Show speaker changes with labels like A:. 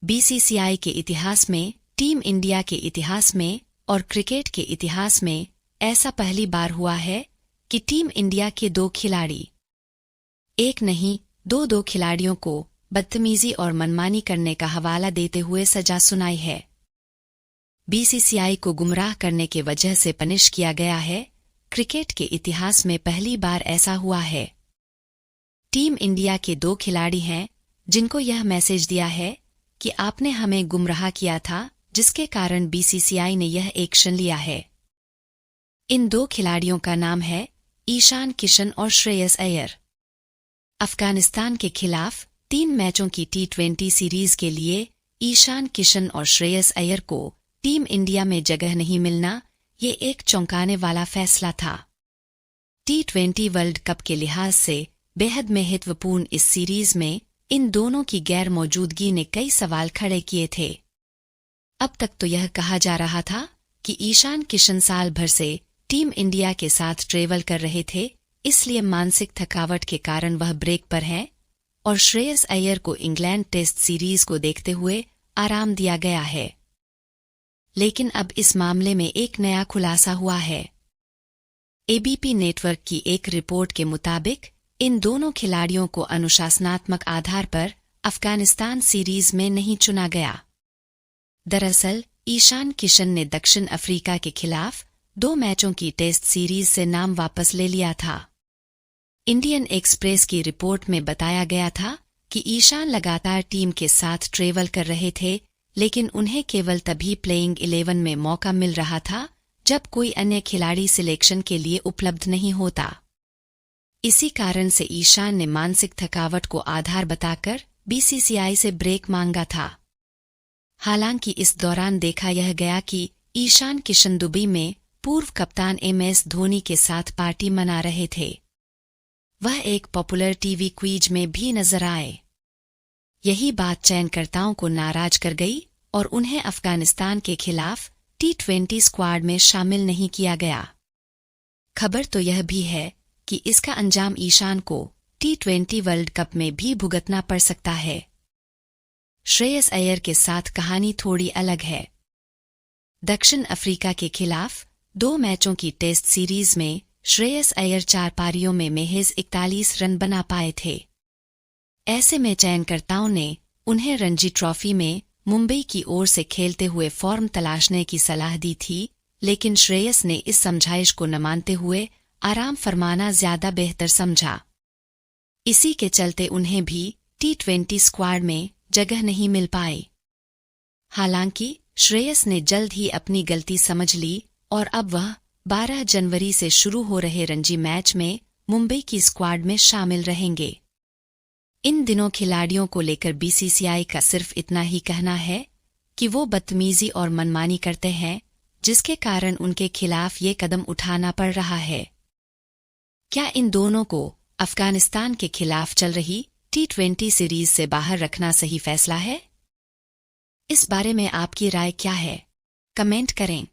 A: BCCI के इतिहास में, टीम इंडिया के इतिहास में और क्रिकेट के इतिहास में ऐसा पहली बार हुआ है कि टीम इंडिया के दो खिलाड़ी, एक नहीं दो खिलाड़ियों को बदतमीजी और मनमानी करने का हवाला देते हुए सजा सुनाई है। बीसीसीआई को गुमराह करने के वजह से पनिश किया गया है। क्रिकेट के इतिहास में पहली बार ऐसा हुआ है। टीम इंडिया के दो खिलाड़ी हैं जिनको यह मैसेज दिया है कि आपने हमें गुमराह किया था, जिसके कारण बीसीसीआई ने यह एक्शन लिया है। इन दो खिलाड़ियों का नाम है ईशान किशन और श्रेयस अय्यर। अफगानिस्तान के खिलाफ 3 मैचों की टी20 सीरीज के लिए ईशान किशन और श्रेयस अय्यर को टीम इंडिया में जगह नहीं मिलना, ये एक चौंकाने वाला फैसला था। टी20 वर्ल्ड कप के लिहाज से बेहद महत्वपूर्ण इस सीरीज में इन दोनों की गैर मौजूदगी ने कई सवाल खड़े किए थे। अब तक तो यह कहा जा रहा था कि ईशान किशन साल भर से टीम इंडिया के साथ ट्रेवल कर रहे थे, इसलिए मानसिक थकावट के कारण वह ब्रेक पर हैं, और श्रेयस अय्यर को इंग्लैंड टेस्ट सीरीज को देखते हुए आराम दिया गया है। लेकिन अब इस मामले में एक नया खुलासा हुआ है। एबीपी नेटवर्क की एक रिपोर्ट के मुताबिक इन दोनों खिलाड़ियों को अनुशासनात्मक आधार पर अफगानिस्तान सीरीज में नहीं चुना गया। दरअसल ईशान किशन ने दक्षिण अफ्रीका के खिलाफ 2 मैचों की टेस्ट सीरीज से नाम वापस ले लिया था। इंडियन एक्सप्रेस की रिपोर्ट में बताया गया था कि ईशान लगातार टीम के साथ ट्रेवल कर रहे थे, लेकिन उन्हें केवल तभी प्लेइंग 11 में मौका मिल रहा था जब कोई अन्य खिलाड़ी सिलेक्शन के लिए उपलब्ध नहीं होता। इसी कारण से ईशान ने मानसिक थकावट को आधार बताकर बीसीसीआई से ब्रेक मांगा था। हालांकि इस दौरान देखा यह गया कि ईशान किशन दुबई में पूर्व कप्तान MS धोनी के साथ पार्टी मना रहे थे। वह एक पॉपुलर टीवी क्विज में भी नजर आए। यही बात चयनकर्ताओं को नाराज कर गई और उन्हें अफगानिस्तान के खिलाफ टी20 स्क्वाड में शामिल नहीं किया गया। खबर तो यह भी है कि इसका अंजाम ईशान को टी20 वर्ल्ड कप में भी भुगतना पड़ सकता है। श्रेयस अय्यर के साथ कहानी थोड़ी अलग है। दक्षिण अफ्रीका के खिलाफ 2 मैचों की टेस्ट सीरीज में श्रेयस अय्यर 4 पारियों में महज 41 रन बना पाए थे। ऐसे में चयनकर्ताओं ने उन्हें रणजी ट्रॉफी में मुंबई की ओर से खेलते हुए फॉर्म तलाशने की सलाह दी थी, लेकिन श्रेयस ने इस समझाइश को न मानते हुए आराम फरमाना ज्यादा बेहतर समझा। इसी के चलते उन्हें भी टी20 स्क्वाड में जगह नहीं मिल पाई। हालांकि श्रेयस ने जल्द ही अपनी गलती समझ ली और अब वह 12 जनवरी से शुरू हो रहे रणजी मैच में मुंबई की स्क्वाड में शामिल रहेंगे। इन दिनों खिलाड़ियों को लेकर बीसीसीआई का सिर्फ इतना ही कहना है कि वो बदतमीजी और मनमानी करते हैं, जिसके कारण उनके खिलाफ ये कदम उठाना पड़ रहा है। क्या इन दोनों को अफगानिस्तान के खिलाफ चल रही टी20 सीरीज से बाहर रखना सही फैसला है? इस बारे में आपकी राय क्या है? कमेंट करें।